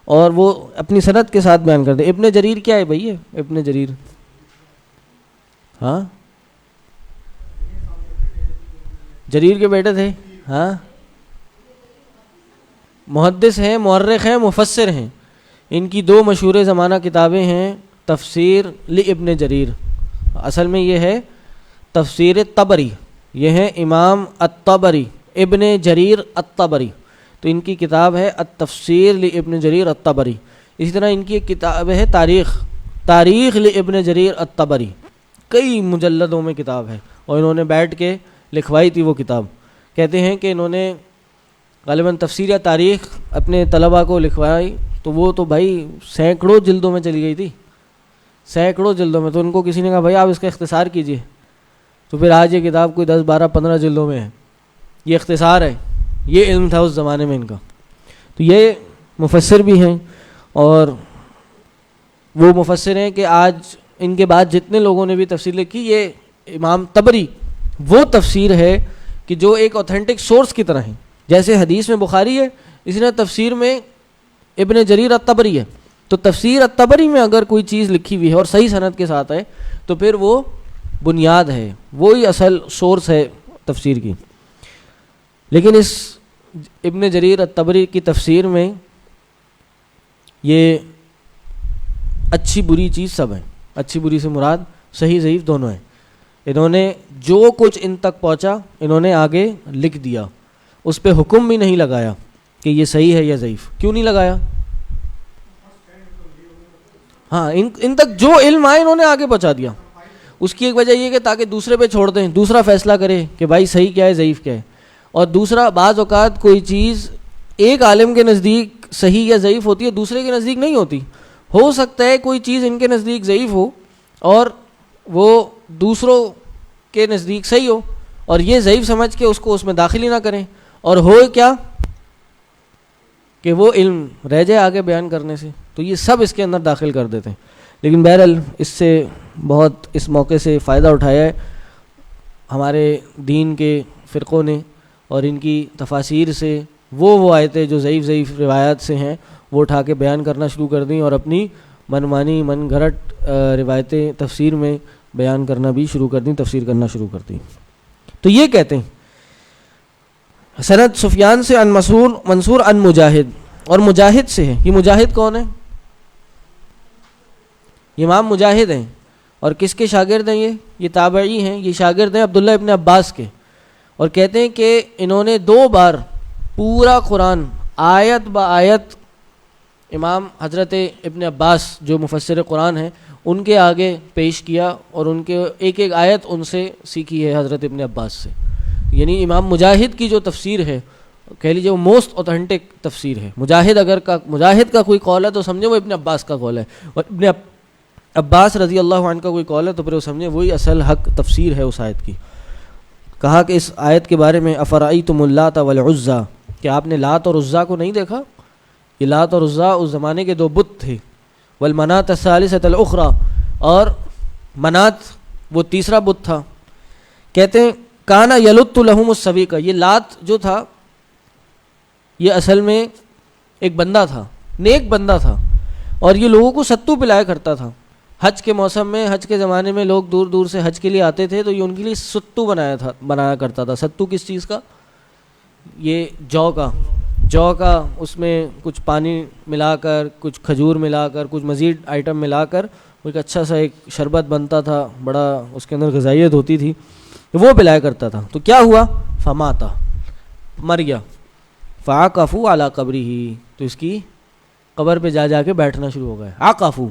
اور وہ اپنی سند کے ساتھ بیان کرتے ہیں۔ ابن جریر کیا ہے بھائی؟ ابن جریر ہاں جریر کے بیٹے تھے، ہاں محدث ہیں، مورخ ہیں، مفسر ہیں۔ ان کی دو مشہور زمانہ کتابیں ہیں، تفسیر لابن جریر، اصل میں یہ ہے تفسیر طبری، یہ ہے امام الطبری ابن جریر الطبری، تو ان کی کتاب ہے التفسیر لابن جریر الطبری۔ اسی طرح ان کی ایک کتاب ہے تاریخ لابن جریر الطبری، کئی مجلدوں میں کتاب ہے، اور انہوں نے بیٹھ کے لکھوائی تھی وہ کتاب۔ کہتے ہیں کہ انہوں نے غالباً تفسیر یا تاریخ اپنے طلباء کو لکھوائی تو وہ تو بھائی سینکڑوں جلدوں میں چلی گئی تھی، سینکڑوں جلدوں میں۔ تو ان کو کسی نے کہا بھائی آپ اس کا اختصار کیجئے، تو پھر آج یہ کتاب کوئی 10 12 15 جلدوں میں ہے۔ یہ اختصار ہے، یہ علم تھا اس زمانے میں ان کا۔ تو یہ مفسر بھی ہیں، اور وہ مفسر ہیں کہ آج ان کے بعد جتنے لوگوں نے بھی تفسیر لکھی، یہ امام طبری وہ تفسیر ہے کہ جو ایک اوتھینٹک سورس کی طرح ہے۔ جیسے حدیث میں بخاری ہے، اسی طرح تفسیر میں ابن جریر الطبری ہے۔ تو تفسیر الطبری میں اگر کوئی چیز لکھی ہوئی ہے اور صحیح سند کے ساتھ ہے تو پھر وہ بنیاد ہے، وہی اصل سورس ہے تفسیر کی۔ لیکن اس ابن جریر الطبری کی تفسیر میں یہ اچھی بری چیز سب ہے، اچھی بری سے مراد صحیح ضعیف دونوں ہیں۔ انہوں نے جو کچھ ان تک پہنچا انہوں نے آگے لکھ دیا، اس پہ حکم بھی نہیں لگایا کہ یہ صحیح ہے یا ضعیف۔ کیوں نہیں لگایا؟ ہاں ان تک جو علم آئے انہوں نے آگے پہنچا دیا۔ اس کی ایک وجہ یہ کہ تاکہ دوسرے پہ چھوڑ دیں، دوسرا فیصلہ کرے کہ بھائی صحیح کیا ہے ضعیف کیا ہے۔ اور دوسرا، بعض اوقات کوئی چیز ایک عالم کے نزدیک صحیح یا ضعیف ہوتی ہے، دوسرے کے نزدیک نہیں ہوتی۔ ہو سکتا ہے کوئی چیز ان کے نزدیک ضعیف ہو اور وہ دوسروں کے نزدیک صحیح ہو، اور یہ ضعیف سمجھ کے اس کو اس میں داخل ہی نہ کریں، اور ہو کیا کہ وہ علم رہ جائے آگے بیان کرنے سے، تو یہ سب اس کے اندر داخل کر دیتے ہیں۔ لیکن بہرحال اس سے بہت اس موقع سے فائدہ اٹھایا ہے ہمارے دین کے فرقوں نے، اور ان کی تفاسیر سے وہ آیتیں جو ضعیف روایات سے ہیں وہ اٹھا کے بیان کرنا شروع کر دیں، اور اپنی منمانی من گھڑت روایتیں تفسیر میں بیان کرنا بھی شروع کر دیں، تفسیر کرنا شروع کر دیں۔ تو یہ کہتے ہیں سند سفیان سے عن منصور عن مجاہد، اور مجاہد سے ہے۔ یہ مجاہد کون ہے؟ یہ امام مجاہد ہیں، اور کس کے شاگرد ہیں؟ یہ تابعی ہیں، یہ شاگرد ہیں عبداللہ ابن عباس کے، اور کہتے ہیں کہ انہوں نے 2 بار پورا قرآن آیت با آیت امام حضرت ابن عباس جو مفسر قرآن ہیں ان کے آگے پیش کیا اور ان کے ایک ایک آیت ان سے سیکھی ہے حضرت ابن عباس سے. یعنی امام مجاہد کی جو تفسیر ہے کہہ لیجیے وہ موسٹ اوتھینٹک تفسیر ہے. مجاہد کا کوئی قول ہے تو سمجھے وہ ابن عباس کا قول ہے, اور ابن عباس رضی اللہ عنہ کا کوئی قول ہے تو پھر وہ سمجھے وہی اصل حق تفسیر ہے اس آیت کی. کہا کہ اس آیت کے بارے میں افرأیتم اللات والعزی, کہ آپ نے لات اور عزیٰ کو نہیں دیکھا؟ یہ لات اور عزیٰ اس زمانے کے دو بت تھے. والمناۃ الثالثۃ الاخری, اور منات وہ تیسرا بت تھا. کہتے ہیں کانا یلت لہم السویق, یہ لات جو تھا یہ اصل میں ایک بندہ تھا, نیک بندہ تھا, اور یہ لوگوں کو ستو پلایا کرتا تھا. حج کے موسم میں, حج کے زمانے میں لوگ دور دور سے حج کے لیے آتے تھے تو یہ ان کے لیے ستو بنایا کرتا تھا. ستو کس چیز کا؟ یہ جو کا اس میں کچھ پانی ملا کر, کچھ کھجور ملا کر, کچھ مزید آئٹم ملا کر ایک اچھا سا ایک شربت بنتا تھا, بڑا اس کے اندر غذائیت ہوتی تھی, وہ پلایا کرتا تھا. تو کیا ہوا؟ فماتا, مر گیا. فعاکفوا علی قبرہ, تو اس کی قبر پہ جا کے بیٹھنا شروع ہو گئے. عاکفوا,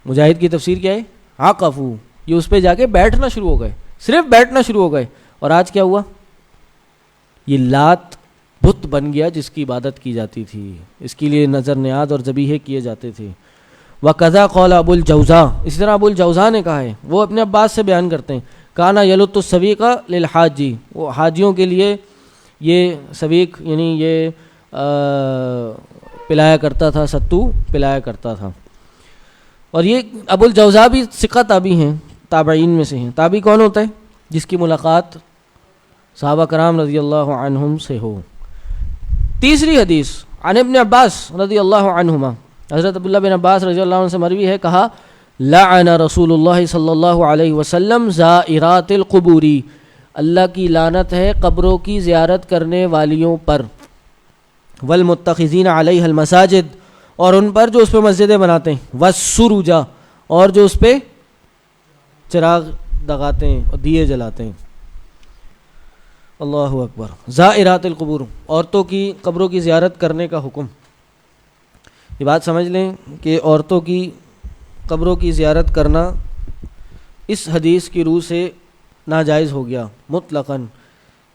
مجاہد کی تفسیر کیا ہے؟ عاکفوا, یہ اس پہ جا کے بیٹھنا شروع ہو گئے, صرف بیٹھنا شروع ہو گئے. اور آج کیا ہوا؟ یہ لات بت بن گیا جس کی عبادت کی جاتی تھی, اس کے لیے نظر نیاز اور ذبیحے کیے جاتے تھے. وَقَذَا قَالَ ابو الجوزاء, اسی طرح ابو الجوزاء نے کہا ہے, وہ اپنے عباس سے بیان کرتے ہیں, کانا یلت السویق للحاجی, وہ حاجیوں کے لیے یہ سویق یعنی یہ پلایا کرتا تھا, ستو پلایا کرتا تھا. اور یہ ابو الجوزاء بھی ثقہ تابعی ہیں, تابعین میں سے ہیں. تابعی کون ہوتا ہے؟ جس کی ملاقات صحابہ کرام رضی اللہ عنہم سے ہو. تیسری حدیث عن ابن عباس رضی اللہ عنہما, حضرت عبداللہ بن عباس رضی اللہ عنہ سے مروی ہے, کہا لعن رسول اللہ صلی اللہ علیہ وسلم زائرات القبوری, اللہ کی لعنت ہے قبروں کی زیارت کرنے والیوں پر. والمتخذین علیہ المساجد, اور ان پر جو اس پہ مسجدیں بناتے ہیں. والسروجا, اور جو اس پہ چراغ دگاتے ہیں اور دیے جلاتے ہیں. اللہ اکبر. زائرات القبور, عورتوں کی قبروں کی زیارت کرنے کا حکم. یہ بات سمجھ لیں کہ عورتوں کی قبروں کی زیارت کرنا اس حدیث کی روح سے ناجائز ہو گیا مطلقاً,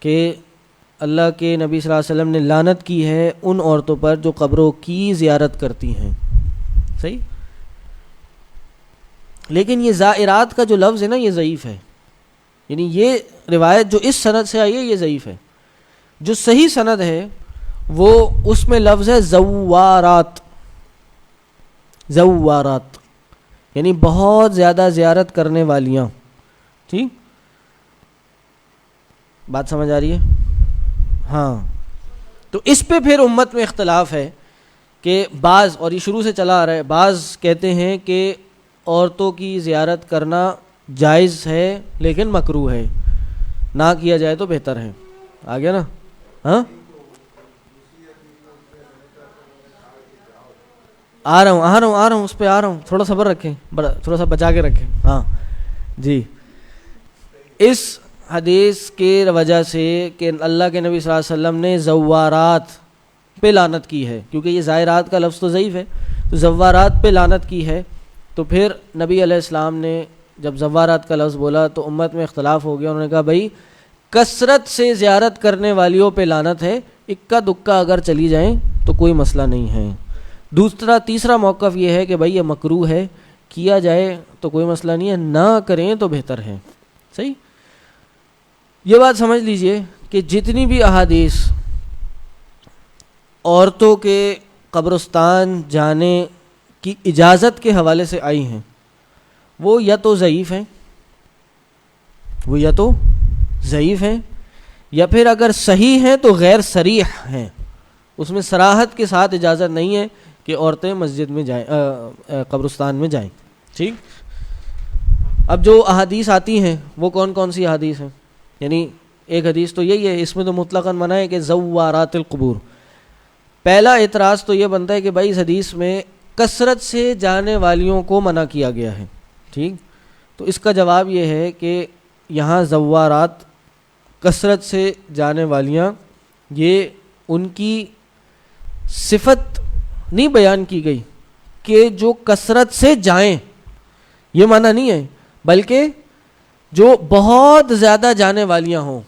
کہ اللہ کے نبی صلی اللہ علیہ وسلم نے لعنت کی ہے ان عورتوں پر جو قبروں کی زیارت کرتی ہیں. صحیح. لیکن یہ زائرات کا جو لفظ ہے نا, یہ ضعیف ہے. یعنی یہ روایت جو اس سند سے آئی ہے یہ ضعیف ہے. جو صحیح سند ہے وہ اس میں لفظ ہے زوارات. زوارات یعنی بہت زیادہ زیارت کرنے والیاں. ٹھیک, بات سمجھ آ رہی ہے؟ ہاں. تو اس پہ پھر امت میں اختلاف ہے کہ بعض, اور یہ شروع سے چلا آ رہا ہے, بعض کہتے ہیں کہ عورتوں کی زیارت کرنا جائز ہے لیکن مکروہ ہے, نہ کیا جائے تو بہتر ہے. آ گیا نا؟ ہاں, آ رہا ہوں اس پہ آ رہا ہوں, تھوڑا صبر رکھیں, تھوڑا سا بچا کے رکھیں. ہاں جی, اس حدیث کی وجہ سے کہ اللہ کے نبی صلی اللہ علیہ وسلم نے زوارات پہ لعنت کی ہے, کیونکہ یہ زائرات کا لفظ تو ضعیف ہے, تو زوارات پہ لعنت کی ہے. تو پھر نبی علیہ السلام نے جب زوارات کا لفظ بولا تو امت میں اختلاف ہو گیا. انہوں نے کہا بھائی کثرت سے زیارت کرنے والیوں پہ لعنت ہے, اکا دکا اگر چلی جائیں تو کوئی مسئلہ نہیں ہے. تیسرا موقف یہ ہے کہ بھائی یہ مکروہ ہے, کیا جائے تو کوئی مسئلہ نہیں ہے, نہ کریں تو بہتر ہے. صحیح. یہ بات سمجھ لیجئے کہ جتنی بھی احادیث عورتوں کے قبرستان جانے کی اجازت کے حوالے سے آئی ہیں وہ یا تو ضعیف ہیں, یا پھر اگر صحیح ہیں تو غیر صریح ہیں. اس میں صراحت کے ساتھ اجازت نہیں ہے کہ عورتیں مسجد میں جائیں, قبرستان میں جائیں. ٹھیک. اب جو احادیث آتی ہیں وہ کون کون سی احادیث ہیں؟ یعنی ایک حدیث تو یہی ہے, اس میں تو مطلقاً منع ہے کہ زوارات القبور. پہلا اعتراض تو یہ بنتا ہے کہ بھائی اس حدیث میں کثرت سے جانے والیوں کو منع کیا گیا ہے. ٹھیک. تو اس کا جواب یہ ہے کہ یہاں زوارات کثرت سے جانے والیاں یہ ان کی صفت نہیں بیان کی گئی کہ جو کثرت سے جائیں، یہ معنی نہیں ہے، بلکہ جو بہت زیادہ جانے والیاں ہوں،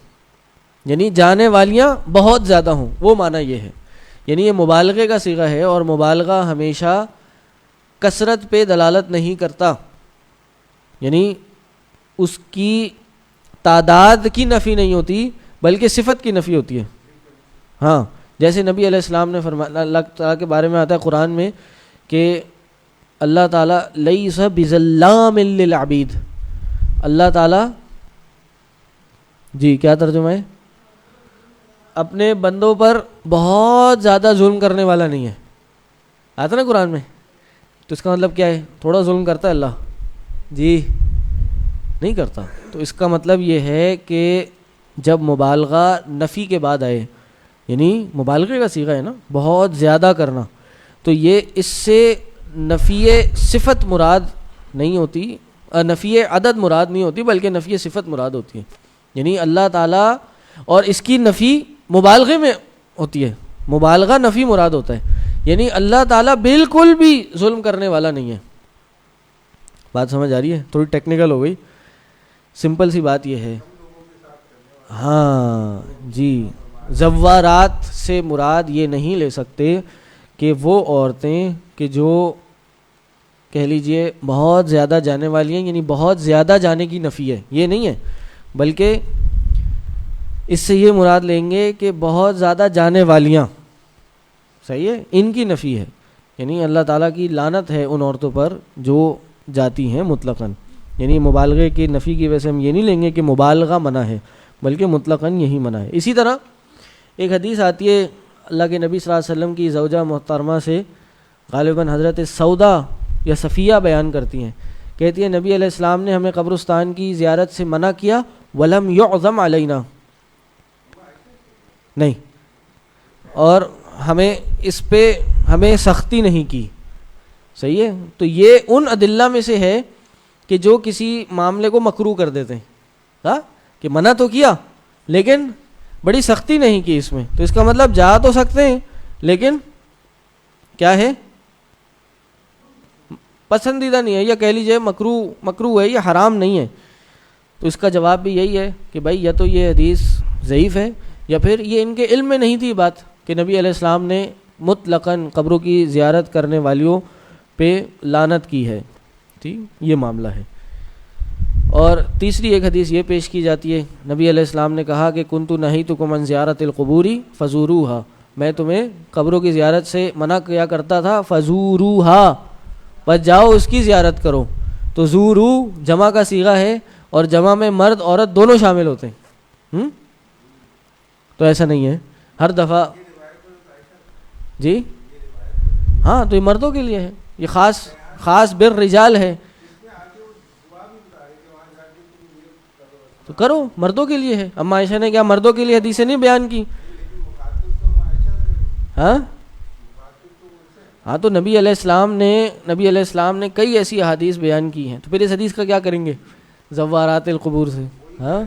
یعنی جانے والیاں بہت زیادہ ہوں، وہ معنی یہ ہے. یعنی یہ مبالغے کا صیغہ ہے، اور مبالغہ ہمیشہ کثرت پہ دلالت نہیں کرتا، یعنی اس کی تعداد کی نفی نہیں ہوتی بلکہ صفت کی نفی ہوتی ہے. ہاں، جیسے نبی علیہ السلام نے فرمایا، اللہ تعالیٰ کے بارے میں آتا ہے قرآن میں کہ اللہ تعالیٰ لیس بظلام للعبید، اللہ تعالیٰ، جی کیا ترجمہ ہے، اپنے بندوں پر بہت زیادہ ظلم کرنے والا نہیں ہے. آتا نا قرآن میں، تو اس کا مطلب کیا ہے؟ تھوڑا ظلم کرتا ہے اللہ؟ جی نہیں کرتا. تو اس کا مطلب یہ ہے کہ جب مبالغہ نفی کے بعد آئے، یعنی مبالغے کا صیغہ ہے نا، بہت زیادہ کرنا، تو یہ اس سے نفی صفت مراد نہیں ہوتی، نفی عدد مراد نہیں ہوتی، بلکہ نفی صفت مراد ہوتی ہے. یعنی اللہ تعالیٰ، اور اس کی نفی مبالغے میں ہوتی ہے، مبالغہ نفی مراد ہوتا ہے، یعنی اللہ تعالیٰ بالکل بھی ظلم کرنے والا نہیں ہے. بات سمجھ آ رہی ہے؟ تھوڑی ٹیکنیکل ہو گئی، سمپل سی بات یہ ہے. ہاں جی، زوارات سے مراد یہ نہیں لے سکتے کہ وہ عورتیں کہ جو کہہ لیجئے بہت زیادہ جانے والی ہیں، یعنی بہت زیادہ جانے کی نفی ہے، یہ نہیں ہے، بلکہ اس سے یہ مراد لیں گے کہ بہت زیادہ جانے والیاں، صحیح ہے، ان کی نفی ہے. یعنی اللہ تعالیٰ کی لعنت ہے ان عورتوں پر جو جاتی ہیں مطلقاً. یعنی مبالغے کی نفی کی وجہ سے ہم یہ نہیں لیں گے کہ مبالغہ منع ہے، بلکہ مطلقاً یہی منع ہے. اسی طرح ایک حدیث آتی ہے اللہ کے نبی صلی اللہ علیہ وسلم کی زوجہ محترمہ سے، غالباً حضرت سودا یا صفیہ بیان کرتی ہیں، کہتی ہیں نبی علیہ السلام نے ہمیں قبرستان کی زیارت سے منع کیا، ولم یعظم علینا، نہیں، اور ہمیں اس پہ ہمیں سختی نہیں کی. صحیح ہے. تو یہ ان ادلہ میں سے ہے کہ جو کسی معاملے کو مکروہ کر دیتے ہیں، ہاں، کہ منع تو کیا لیکن بڑی سختی نہیں کی اس میں. تو اس کا مطلب جا تو سکتے ہیں لیکن کیا ہے، پسندیدہ نہیں ہے، یا کہہ لیجئے مکروہ ہے، یہ حرام نہیں ہے. تو اس کا جواب بھی یہی ہے کہ بھائی یا تو یہ حدیث ضعیف ہے، یا پھر یہ ان کے علم میں نہیں تھی بات کہ نبی علیہ السلام نے مطلقاً قبروں کی زیارت کرنے والیوں پہ لعنت کی ہے. ٹھیک، یہ معاملہ ہے. اور تیسری ایک حدیث یہ پیش کی جاتی ہے، نبی علیہ السلام نے کہا کہ کنت نہیتکم عن زیارت القبور فزوروها، میں تمہیں قبروں کی زیارت سے منع کیا کرتا تھا، فزوروها، بس جاؤ اس کی زیارت کرو. تو زورو جمع کا صیغہ ہے، اور جمع میں مرد عورت دونوں شامل ہوتے ہیں. تو ایسا نہیں ہے ہر دفعہ. جی ہاں، تو یہ مردوں کے لیے ہے، یہ خاص بر رجال ہے، تو کرو، مردوں کے لیے ہے. اما عائشہ نے کیا مردوں کے لیے حدیثیں نہیں بیان کی؟ ہاں تو نبی علیہ السلام نے کئی ایسی احادیث بیان کی ہیں، تو پھر اس حدیث کا کیا کریں گے زوارات القبور سے؟ ہاں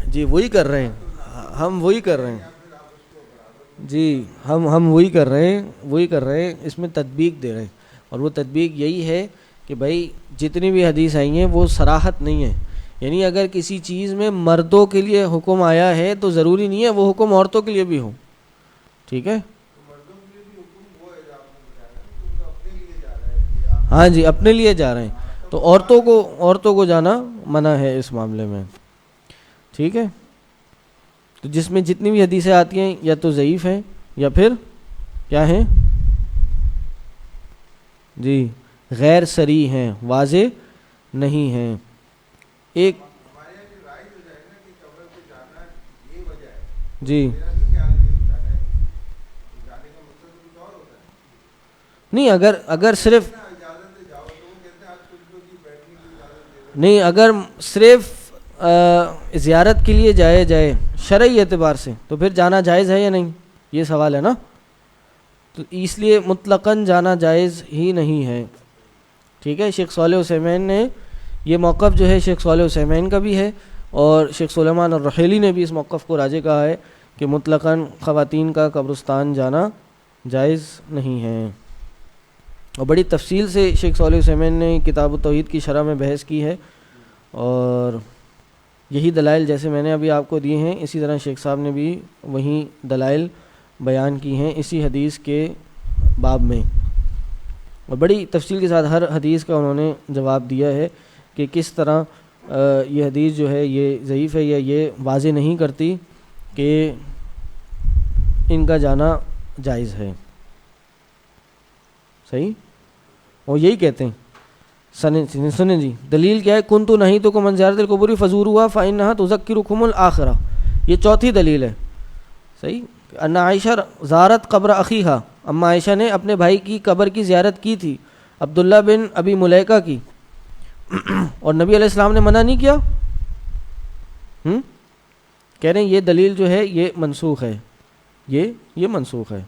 جی وہی کر رہے ہیں ہم، وہی کر رہے ہیں جی، ہم وہی کر رہے ہیں، اس میں تطبیق دے رہے ہیں. اور وہ تطبیق یہی ہے کہ بھائی جتنی بھی حدیث آئی ہیں وہ صراحت نہیں ہے. یعنی اگر کسی چیز میں مردوں کے لیے حکم آیا ہے تو ضروری نہیں ہے وہ حکم عورتوں کے لیے بھی ہو. ٹھیک ہے، ہاں جی، اپنے لیے جا رہے ہیں، تو عورتوں کو جانا منع ہے اس معاملے میں. ٹھیک ہے، تو جس میں جتنی بھی حدیثیں آتی ہیں یا تو ضعیف ہیں یا پھر کیا ہیں جی غیر صریح ہیں، واضح نہیں ہیں. ایک جی نہیں، اگر صرف نہیں، اگر صرف زیارت کے لیے جائے شرعی اعتبار سے تو پھر جانا جائز ہے یا نہیں، یہ سوال ہے نا. تو اس لیے مطلقاً جانا جائز ہی نہیں ہے. ٹھیک ہے، شیخ صالح عثیمین نے یہ موقف جو ہے شیخ صالح عثیمین کا بھی ہے، اور شیخ سلیمان الرحیلی نے بھی اس موقف کو راجح کہا ہے کہ مطلقاً خواتین کا قبرستان جانا جائز نہیں ہیں. اور بڑی تفصیل سے شیخ صالح عثیمین نے کتاب التوحید کی شرح میں بحث کی ہے، اور یہی دلائل جیسے میں نے ابھی آپ کو دیے ہیں اسی طرح شیخ صاحب نے بھی وہی دلائل بیان کی ہیں اسی حدیث کے باب میں، اور بڑی تفصیل کے ساتھ ہر حدیث کا انہوں نے جواب دیا ہے کہ کس طرح یہ حدیث جو ہے یہ ضعیف ہے، یا یہ واضح نہیں کرتی کہ ان کا جانا جائز ہے. صحیح. اور یہی کہتے ہیں سنیں جی دلیل کیا ہے، کنتو نہیتکم عن زیارت القبور فزوروها فانها تذکرکم الاخرہ. یہ چوتھی دلیل ہے. صحیح. ان عائشہ زارت قبر اخیہا، اما عائشہ نے اپنے بھائی کی قبر کی زیارت کی تھی، عبداللہ بن ابی ملیکہ کی، اور نبی علیہ السلام نے منع نہیں کیا. کہہ رہے ہیں یہ دلیل جو ہے یہ منسوخ ہے، یہ منسوخ ہے.